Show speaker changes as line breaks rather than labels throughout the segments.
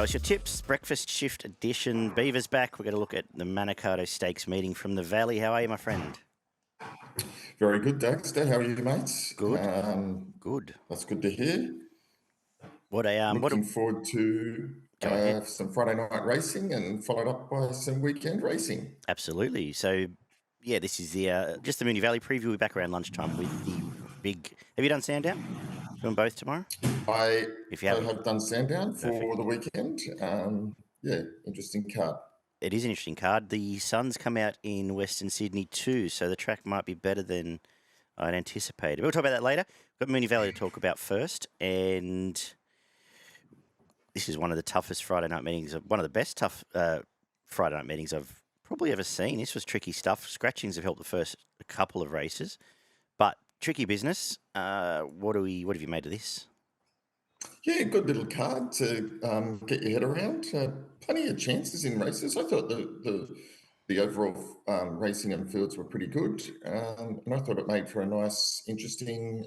Show us your tips. Breakfast shift edition. Beaver's back. We're going to look at the Manikato Stakes meeting from the Valley. How are you, my friend?
Very good, Dagster. How are you, mates?
Good. Good.
That's good to hear. Looking forward to some Friday night racing and followed up by some weekend racing.
Absolutely. So, yeah, this is the just the Moonee Valley preview. We'll be back around lunchtime with the big. Have you done Sandown? Doing both tomorrow?
I have done Sandown for the weekend. Yeah, interesting card.
It is an interesting card. The sun's come out in Western Sydney too, so the track might be better than I'd anticipated. We'll talk about that later. We've got Moonee Valley to talk about first, and this is one of the toughest Friday night meetings, one of the best tough Friday night meetings I've probably ever seen. This was tricky stuff. Scratchings have helped the first couple of races, but tricky business. What have you made of this?
Yeah, good little card to get your head around. Plenty of chances in races. I thought the overall racing and fields were pretty good, and I thought it made for a nice, interesting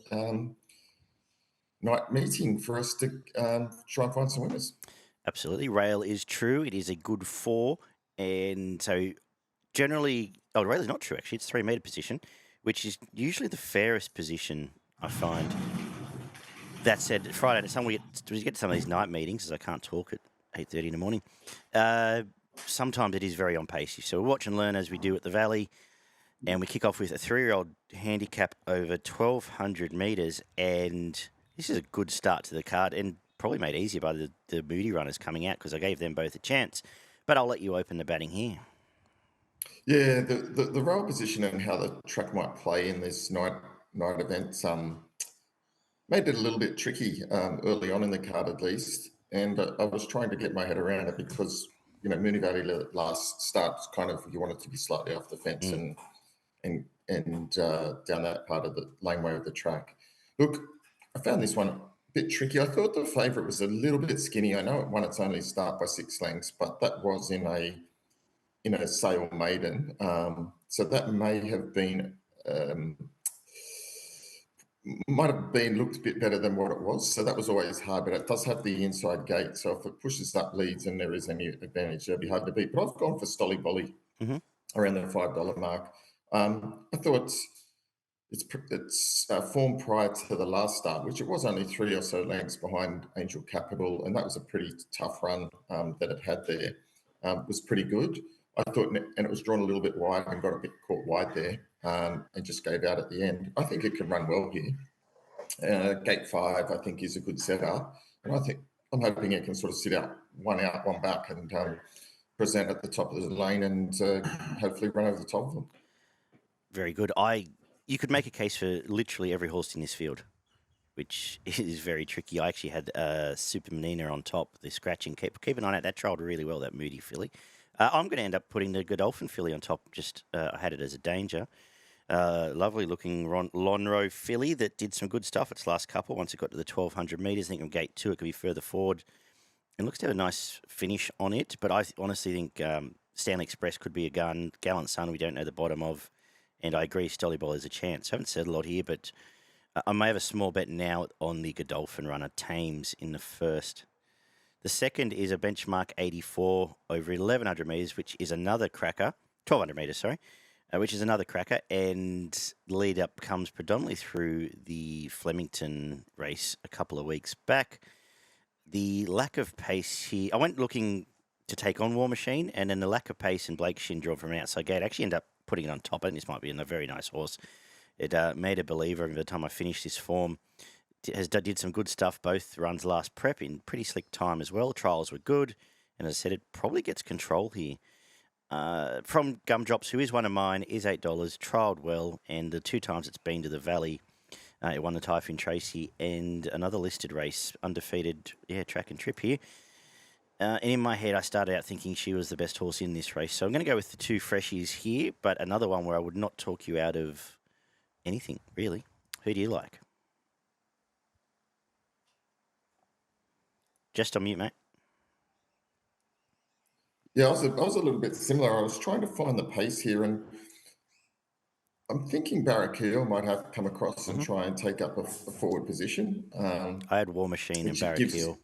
night meeting for us to try and find some winners.
Absolutely. Rail is true. It is a good 4, and so generally, rail is not true, actually. It's 3 metre position, which is usually the fairest position, I find. That said, Friday, we get to some of these night meetings, as I can't talk at 8:30 in the morning. Sometimes it is very on pacey. So we'll watch and learn as we do at the Valley, and we kick off with a 3-year-old handicap over 1,200 metres, and this is a good start to the card, and probably made easier by the Moody runners coming out because I gave them both a chance. But I'll let you open the batting here.
Yeah, the rail position and how the track might play in this night event made it a little bit tricky early on in the card, at least. And I was trying to get my head around it because, Moonee Valley last start kind of, you want it to be slightly off the fence and down that part of the laneway of the track. Look, I found this one a bit tricky. I thought the favourite was a little bit skinny. I know it won its only start by 6 lengths, but that was in a sale maiden. So that may have been looked a bit better than what it was. So that was always hard, but it does have the inside gate. So if it pushes up leads and there is any advantage, it'll be hard to beat. But I've gone for Stolly Bolly around the $5 mark. I thought its form prior to the last start, which it was only 3 or so lengths behind Angel Capital, and that was a pretty tough run that it had there, was pretty good. I thought, and it was drawn a little bit wide and got a bit caught wide there and just gave out at the end. I think it can run well here. Gate 5, I think, is a good setup. And I'm hoping it can sort of sit out, one back, and present at the top of the lane and hopefully run over the top of them.
Very good. You could make a case for literally every horse in this field, which is very tricky. I actually had Super Menina on top, the scratching. Keep an eye on that trialled really well, that Moody filly. I'm going to end up putting the Godolphin filly on top. I had it as a danger. Lovely looking Lonhro filly that did some good stuff its last couple. Once it got to the 1,200 metres, I think from gate 2 it could be further forward. It looks to have a nice finish on it, but I honestly think Stanley Express could be a gun. Gallant Sun, we don't know the bottom of. And I agree, Stolly Ball is a chance. I haven't said a lot here, but I may have a small bet now on the Godolphin runner, Thames, in the first. The second is a benchmark 84 over 1,100 metres, which is another cracker. 1,200 metres, sorry. Which is another cracker, and the lead up comes predominantly through the Flemington race a couple of weeks back. The lack of pace here, I went looking to take on War Machine, and then the lack of pace and Blake Shin drawn from an outside gate actually ended up putting it on top. I think this might be a very nice horse. It made a believer by the time I finished this form. Did some good stuff, both runs last prep in pretty slick time as well. Trials were good, and as I said, it probably gets control here. From Gumdrops, who is one of mine, is $8, trialled well, and the 2 times it's been to the Valley, it won the Typhoon Tracy and another listed race, undefeated, track and trip here. And in my head, I started out thinking she was the best horse in this race, so I'm going to go with the 2 freshies here, but another one where I would not talk you out of anything, really. Who do you like? Just on mute, mate.
Yeah, I was a little bit similar. I was trying to find the pace here, and I'm thinking Barracuda might have come across and try and take up a forward position.
I had War Machine and Barracuda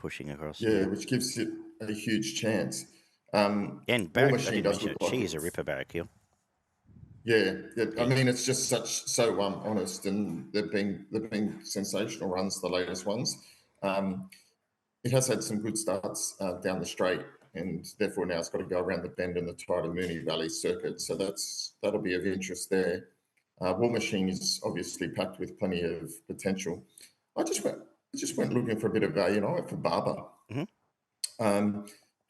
pushing across.
Yeah, which gives it a huge chance.
And
War
Barrack, I
Machine
didn't
does
mention
look
it.
like
She is a
it's
ripper, Barrack Hill.
yeah. I
Yeah.
mean, it's just so honest, and they've been sensational runs, the latest ones. It has had some good starts down the straight, and therefore now it's got to go around the bend in the Tide of Mooney Valley circuit. So that'll be of interest there. War Machine is obviously packed with plenty of potential. I just went looking for a bit of value, and I went for Barber.
Mhm.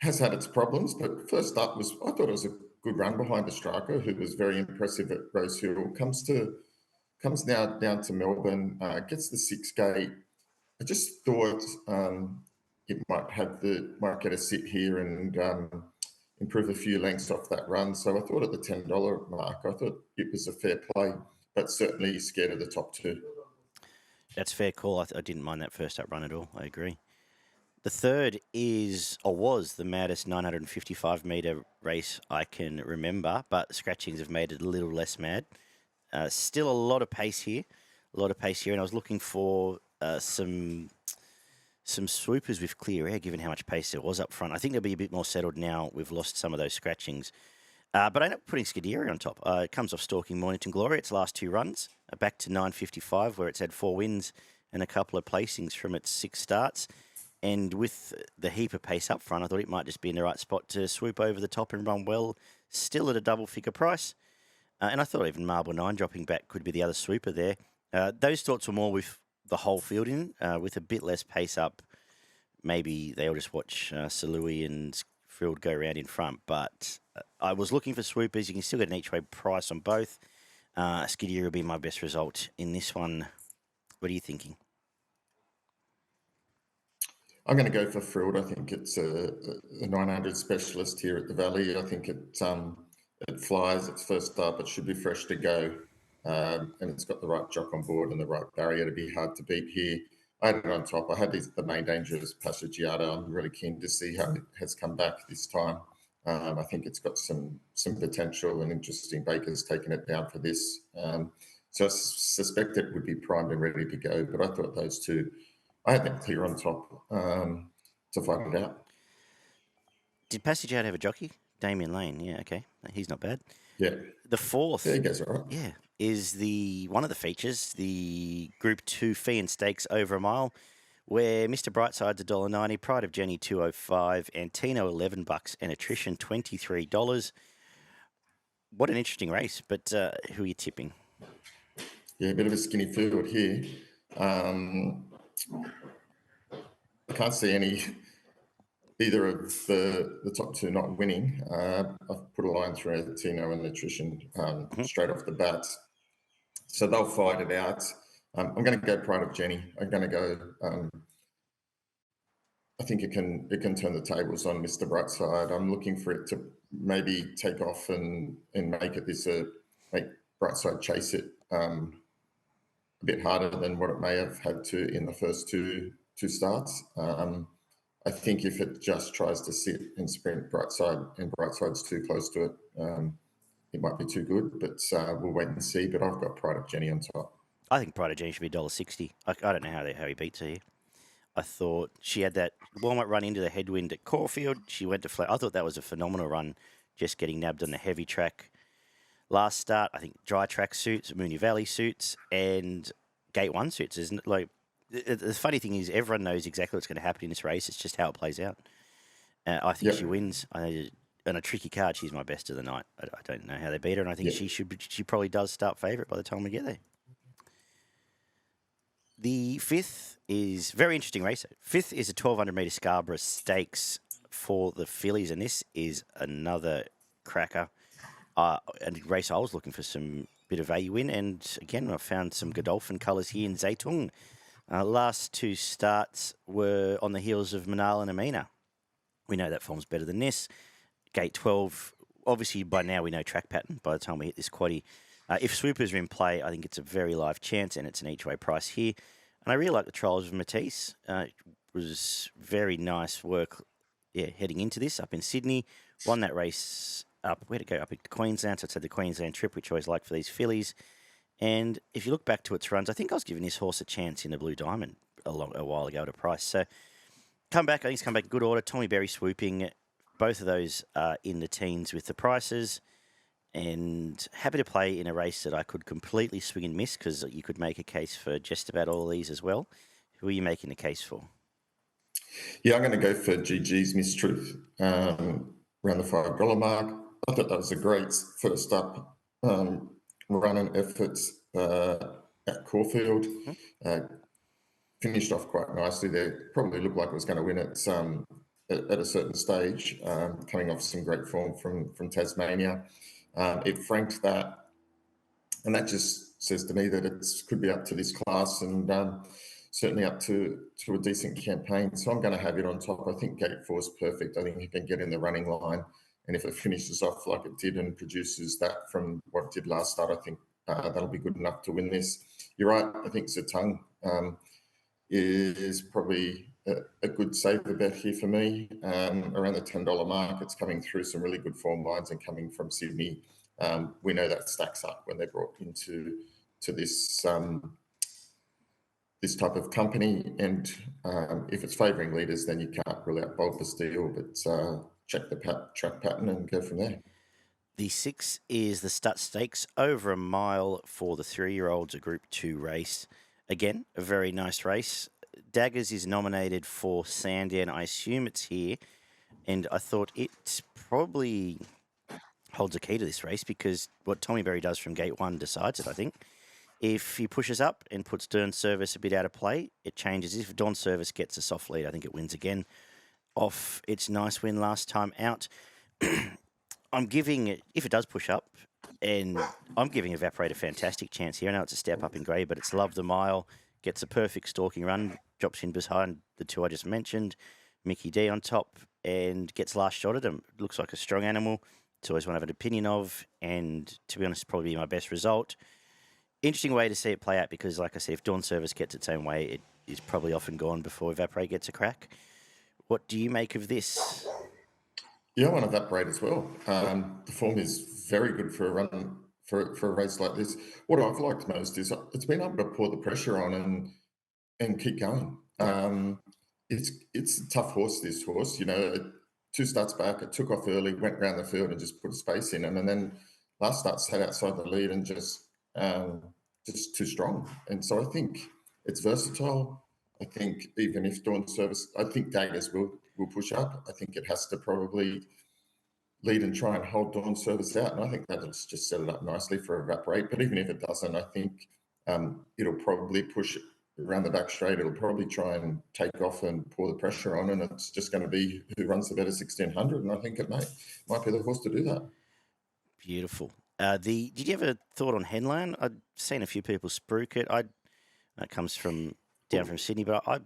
Has had its problems, but first up I thought it was a good run behind the striker, who was very impressive at Rose Hill. Comes now down to Melbourne, gets the 6 gate. I just thought it might get a sit here and improve a few lengths off that run. So I thought at the $10 mark, I thought it was a fair play, but certainly scared of the top two.
That's a fair call. I didn't mind that first up run at all. I agree. The third is, or was, the maddest 955-metre race I can remember, but scratchings have made it a little less mad. Still a lot of pace here. And I was looking for some swoopers with clear air, given how much pace there was up front. I think they'll be a bit more settled now. We've lost some of those scratchings. But I ended up putting Scuderi on top. It comes off stalking Mornington Glory. Its last 2 runs, back to 955, where it's had 4 wins and a couple of placings from its 6 starts. And with the heap of pace up front, I thought it might just be in the right spot to swoop over the top and run well, still at a double-figure price. And I thought even Marble 9 dropping back could be the other swooper there. Those thoughts were more with the whole field in, with a bit less pace up. Maybe they'll just watch Salui and Field go around in front. But I was looking for swoopers. You can still get an each-way price on both. Skiddy will be my best result in this one. What are you thinking?
I'm going to go for Frilled. I think it's a 900 specialist here at the Valley. I think it flies. It's first up. It should be fresh to go. And it's got the right jock on board and the right barrier to be hard to beat here. I had it on top. I had the main dangerous Passagiata. I'm really keen to see how it has come back this time. I think it's got some potential and interesting. Baker's taken it down for this. So I suspect it would be primed and ready to go. But I thought those two, I had them clear on top to fight it out.
Did Passage Out have a jockey? Damien Lane. Yeah, okay. He's not bad.
Yeah.
The fourth,
Yeah, he goes all right.
yeah, is one of the features, the Group 2 Feehan Stakes over a mile, where Mr. Brightside's $1.90, Pride of Jenni $2.05, Antino $11, and Attrition $23. What an interesting race, but who are you tipping?
Yeah, a bit of a skinny field here. I can't see either of the top two not winning. I've put a line through Antino and Attrition straight off the bat. So they'll fight it out. I'm going to go Pride of Jenni. I'm going to go. I think it can turn the tables on Mr. Brightside. I'm looking for it to maybe take off and make it make Brightside chase it a bit harder than what it may have had to in the first two starts. I think if it just tries to sit and sprint Brightside and Brightside's too close to it, it might be too good. But we'll wait and see. But I've got Pride of Jenni on top.
I think Pride of Jenni should be $1.60. I don't know how he beats her here. I thought she had that warm-up run into the headwind at Caulfield. She went to flat. I thought that was a phenomenal run, just getting nabbed on the heavy track. Last start, I think dry track suits, Mooney Valley suits, and Gate 1 suits. Isn't it? Like, the funny thing is everyone knows exactly what's going to happen in this race. It's just how it plays out. I think she wins. On a tricky card, she's my best of the night. I don't know how they beat her, and I think she probably does start favourite by the time we get there. The fifth is very interesting race. Fifth is a 1,200-metre Scarborough Stakes for the fillies, and this is another cracker. A race I was looking for some bit of value in, and again, I found some Godolphin colours here in Zeitung. Last 2 starts were on the heels of Manal and Amina. We know that form's better than this. Gate 12, obviously by now we know track pattern by the time we hit this quaddie. If swoopers are in play, I think it's a very live chance, and it's an each-way price here. And I really like the trials of Matisse. It was very nice work, heading into this up in Sydney. Won that race up, where'd it go? Up into Queensland, so it's had the Queensland trip, which I always like for these fillies. And if you look back to its runs, I think I was giving this horse a chance in the Blue Diamond a while ago at a price. So Come back. I think he's come back in good order. Tommy Berry swooping. Both of those are in the teens with the prices. And happy to play in a race that I could completely swing and miss because you could make a case for just about all these as well. Who are you making the case for?
Yeah, I'm going to go for GG's Mistruth around the $5 mark. I thought that was a great first up run and effort at Caulfield. Finished off quite nicely there. Probably looked like it was going to win at a certain stage, coming off some great form from Tasmania. It franked that, and that just says to me that it could be up to this class and certainly up to a decent campaign. So I'm going to have it on top. I think Gate 4 is perfect. I think he can get in the running line, and if it finishes off like it did and produces that from what it did last start, I think that'll be good enough to win this. You're right. I think Zeitung is probably a good saver bet here for me. Around the $10 mark, it's coming through some really good form lines and coming from Sydney. We know that stacks up when they're brought into this this type of company, and if it's favouring leaders, then you can't rule out Bold Steel, but check the track pattern and go from there.
The 6 is the Stutt Stakes, over a mile for the 3-year-olds, a Group 2 race. Again, a very nice race. Daggers is nominated for Sandown. I assume it's here. And I thought it probably holds a key to this race because what Tommy Berry does from gate 1 decides it, I think. If he pushes up and puts Dawn Service a bit out of play, it changes. If Dawn Service gets a soft lead, I think it wins again off its nice win last time out. I'm giving it, if it does push up, and I'm giving Evaporate a fantastic chance here. I know it's a step up in grade, but it's Love the Mile, gets a perfect stalking run, drops in behind the two I just mentioned, Mickey D on top, and gets last shot at him. Looks like a strong animal. It's always one I have an opinion of, and to be honest, probably my best result. Interesting way to see it play out because, like I said, if Dawn Service gets its own way, it is probably often gone before Evaporate gets a crack. What do you make of this?
Yeah, I want to Evaporate as well. The form is very good for a run for a race like this. What I've liked most is it's been able to pour the pressure on and keep going. It's a tough horse, this horse. You know, 2 starts back, it took off early, went around the field and just put a space in him, and then last start sat outside the lead and just too strong. And so I think it's versatile. I think even if Dawn Service, I think Daggers will push up. I think it has to probably lead and try and hold Dawn Service out, and I think that'll just set it up nicely for Evaporate. But even if it doesn't, I think it'll probably push around the back straight. It'll probably try and take off and pour the pressure on, and it's just going to be who runs the better 1600. And I think it might be the horse to do that.
Beautiful. Did you have a thought on Henland? I've seen a few people spruik it. That comes from down from Sydney, but I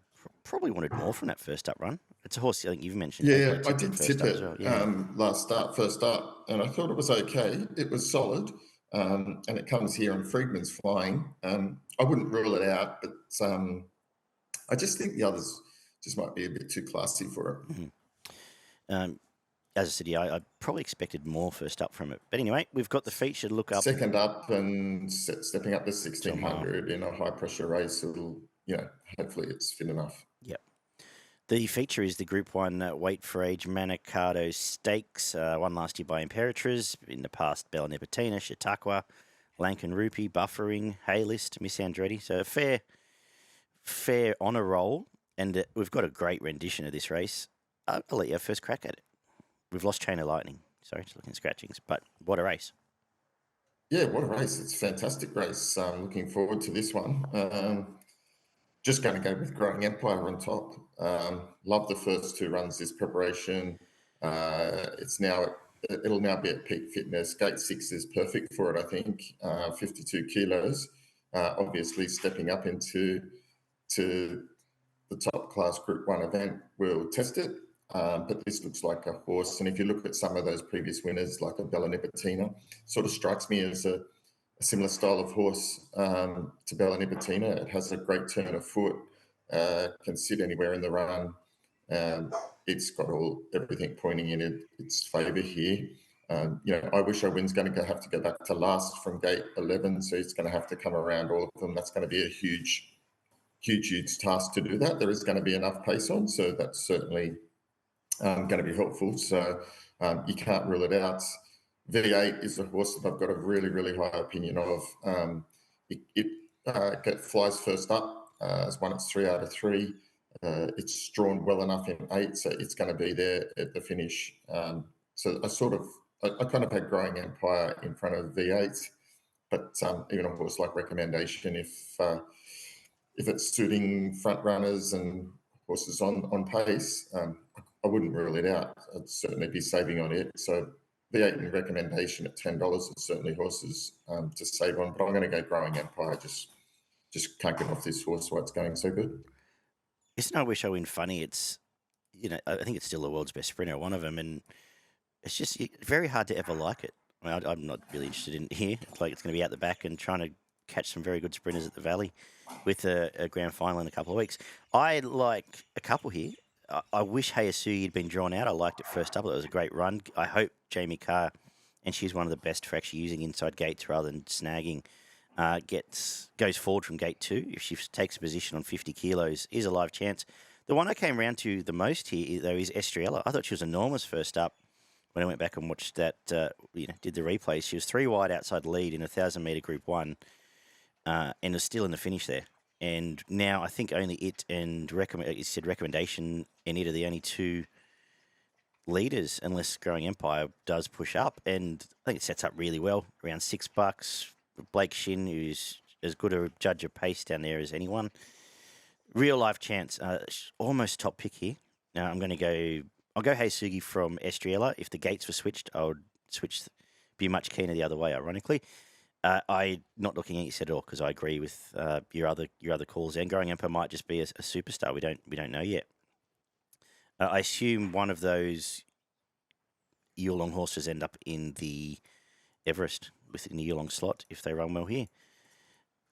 probably wanted more from that first up run. It's a horse I think you've mentioned.
Yeah, I did tip it
well. Yeah.
first up, and I thought it was okay. It was solid, and it comes here and Friedman's flying. I wouldn't rule it out, but I just think the others just might be a bit too classy for it.
Mm-hmm. As I said, I probably expected more first up from it. But anyway, we've got the feature to look up.
Second up and stepping up to 1600 in a high pressure race. It'll, hopefully it's fit enough.
Yep. The feature is the Group 1 weight for age Manikato Stakes, won last year by Imperatriz. In the past, Bella Nipotina, Chautauqua, Lankan Rupee, Buffering, Haylist, Miss Andretti. So a fair honour roll. And we've got a great rendition of this race. I'll let you have first crack at it. We've lost Chain of Lightning. Sorry, just looking at scratchings. But what a race.
Yeah, what a race. It's a fantastic race. Looking forward to this one. Just going to go with Growing Empire on top. Love the first 2 runs, this preparation. It'll now be at peak fitness. Gate 6 is perfect for it, I think. 52 kilos. Obviously stepping up into the top class Group 1 event. We'll test it. But this looks like a horse. And if you look at some of those previous winners, like a Bella Nipotina, sort of strikes me as a similar style of horse to Bella Nipotina. It has a great turn of foot, can sit anywhere in the run. It's got everything pointing in its favour here. I Wish I Win's going to have to go back to last from gate 11, so he's going to have to come around all of them. That's going to be a huge huge task to do that. There is going to be enough pace on, so that's certainly going to be helpful. So you can't rule it out. V8 is a horse that I've got a really high opinion of. It flies first up. It's won its 3 out of 3. It's drawn well enough in 8, so it's going to be there at the finish. So I kind of had Growing Empire in front of V8, but even a horse like Recommendation, if it's suiting front runners and horses on pace, I wouldn't rule it out. I'd certainly be saving on it. So V8 and Recommendation at $10 are certainly horses to save on, but I'm going to go Growing Empire. Just can't get off this horse why it's going so good.
It's No Wish I Win funny. It's, I think it's still the world's best sprinter, one of them, and it's just very hard to ever like it. I mean, I'm not really interested in here. It's like it's going to be out the back and trying to catch some very good sprinters at the Valley with a grand final in a couple of weeks. I like a couple here. I wish Hayasugi had been drawn out. I liked it first up. It was a great run. I hope Jamie Carr, and she's one of the best for actually using inside gates rather than snagging, goes forward from gate 2. If she takes a position on 50 kilos, is a live chance. The one I came round to the most here, though, is Estrella. I thought she was enormous first up. When I went back and watched that, did the replays, she was 3 wide outside the lead in a 1,000-metre Group 1 and was still in the finish there. And now I think only it and Recommendation and it are the only 2 leaders, unless Growing Empire does push up. And I think it sets up really well, around $6. Blake Shin, who's as good a judge of pace down there as anyone. Real life chance, almost top pick here. Now I'll go Hayasugi from Estrella. If the gates were switched, I would be much keener the other way, ironically. I'm not looking at you at all because I agree with your other calls. And Growing Empire might just be a superstar. We don't know yet. I assume one of those Yulong horses end up in the Everest within the Yulong slot if they run well here.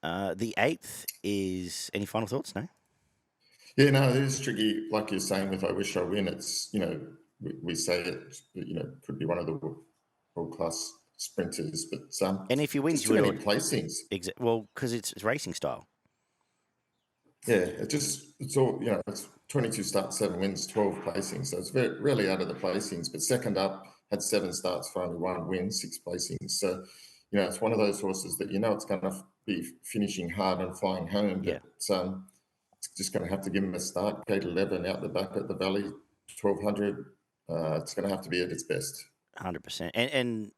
The 8th is any final thoughts? No.
Yeah, no, it is tricky. Like you're saying, with I Wish I Win, it's we say it, could be one of the world-class sprinters, but
and if he wins,
too many placings.
Well, because it's racing style.
Yeah, it's all it's 22 starts, 7 wins, 12 placings, so it's really out of the placings. But second up had 7 starts for only 1 win, 6 placings. So it's one of those horses that it's going to be finishing hard and flying home. But it's just going to have to give him a start. Gate 11 out the back at the Valley, 1,200. It's going to have to be at its best.
100%. And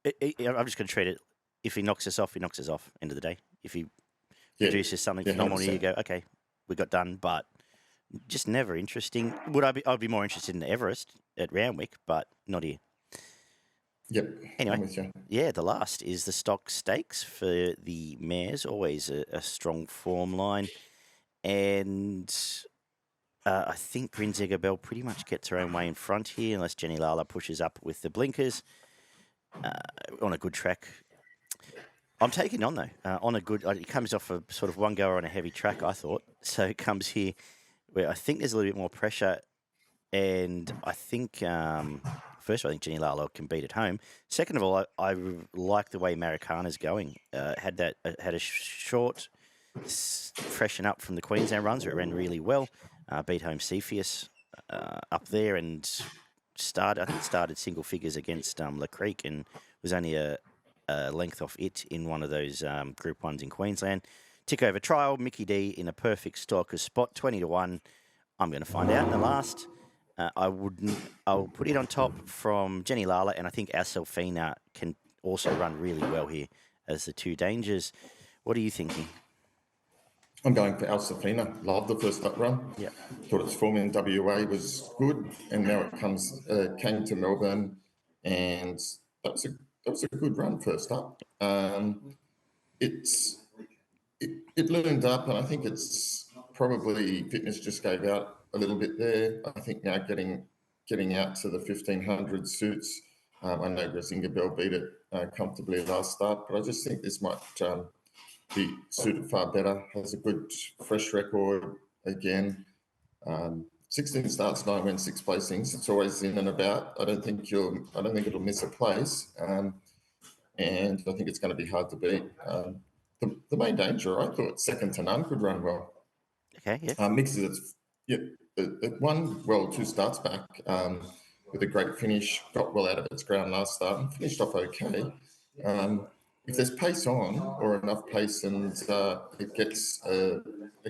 I'm just going to treat it. If he knocks us off, he knocks us off. End of the day. If he produces something phenomenal, 100%. You go, okay, we got done, but just never interesting. I'd be more interested in the Everest at Randwick, but not here.
Yep.
Anyway, the last is the Stock Stakes for the mares. Always a strong form line. And I think Grinzega Bell pretty much gets her own way in front here, unless Jenni Lala pushes up with the blinkers on a good track. I'm taking on, though, on a good... It comes off a sort of one goer on a heavy track, I thought. So it comes here where I think there's a little bit more pressure. And I think, first of all, I think Jenni Lala can beat at home. Second of all, I like the way Marikana's going. Had a short... freshen up from the Queensland runs where it ran really well. Beat home Cepheus up there and started single figures against Le Creek and was only a length off it in one of those Group 1s in Queensland. Tick over trial, Mickey D in a perfect stalker spot, 20-1. I'm going to find out in the last. I'll put it on top from Jenni Lala, and I think Aselfina can also run really well here as the 2 dangers. What are you thinking?
I'm going for Alsafina. Loved the first up run.
Yeah.
Thought its form in WA was good, and now it came to Melbourne, and that was a good run first up. It loomed up, and I think it's probably fitness just gave out a little bit there. I think now getting out to the 1,500 suits. I know Grinzega Bell beat it comfortably last start, but I just think this might be suited far better. Has a good fresh record again. 16 starts, 9 wins, 6 placings. It's always in and about. I don't think it'll miss a place, and I think it's going to be hard to beat. The main danger, I thought, second to none could run well.
Okay, yeah.
Mixes it won well 2 starts back with a great finish, got well out of its ground last start and finished off okay. If there's pace on or enough pace and it gets a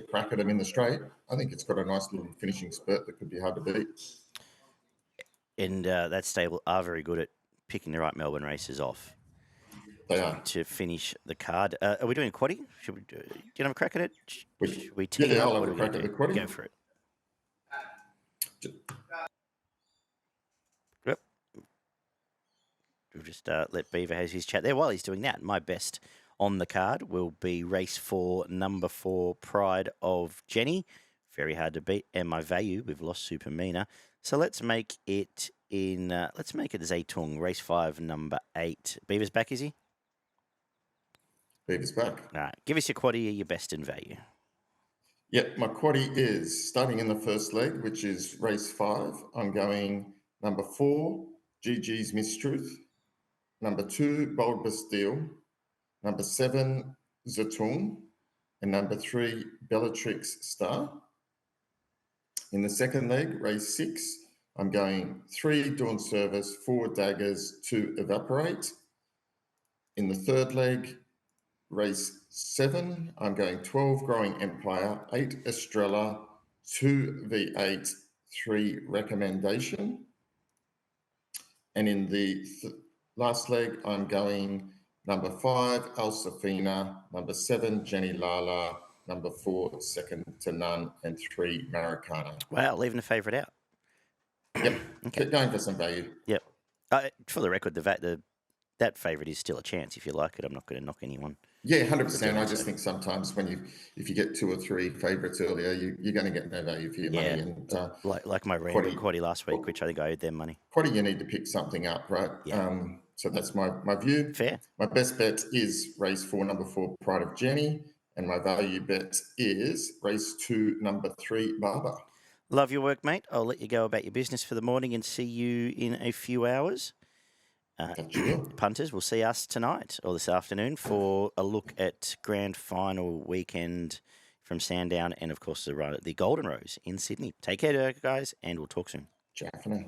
crack at them in the straight, I think it's got a nice little finishing spurt that could be hard to beat.
And that stable are very good at picking the right Melbourne races off.
They are.
To finish the card. Are we doing a quaddie? Should we do you have a crack at it? Should we tee them up?
I'll have
What
a
are we
crack
going
at
to
the
do?
quaddie.
Go for it. Yep. We'll just let Beaver has his chat there. While he's doing that, my best on the card will be race 4, number 4, Pride of Jenni. Very hard to beat. And my value, we've lost Super Mina. So let's make it Zeitung, race 5, number 8. Beaver's back, is he?
Beaver's back.
All right. Give us your quaddie, your best in value.
Yep, my quaddie is starting in the first leg, which is race 5. I'm going number 4, GG's Mistruth, number 2, Bold Bastille, number 7, Zeitung, and number 3, Bellatrix Star. In the second leg, race 6, I'm going 3, Dawn Service, 4, Daggers, 2, Evaporate. In the third leg, race 7, I'm going 12, Growing Empire, 8, Estrella, 2, V8, 3, Recommendation. And in the last leg, I'm going number 5, Alsafina, number 7, Jenni Lala, number 4, Second to None, and 3, Maracana.
Wow, leaving the favourite out.
Yep,
Okay.
going for some value.
Yep. For the record, that favourite is still a chance. If you like it, I'm not going to knock anyone.
Yeah, 100%. I just think sometimes if you get 2 or 3 favourites earlier, you're going to get no value for your money. And
like my random quaddie last week, which I think I owed them money.
Quaddie, you need to pick something up, right?
Yeah.
So that's my view.
Fair.
My best bet is race 4, number 4, Pride of Jenni. And my value bet is race 2, number 3, Barber.
Love your work, mate. I'll let you go about your business for the morning and see you in a few hours. Punters, we'll see us tonight or this afternoon for a look at grand final weekend from Sandown and, of course, the Golden Rose in Sydney. Take care, guys, and we'll talk soon.
Ciao for now.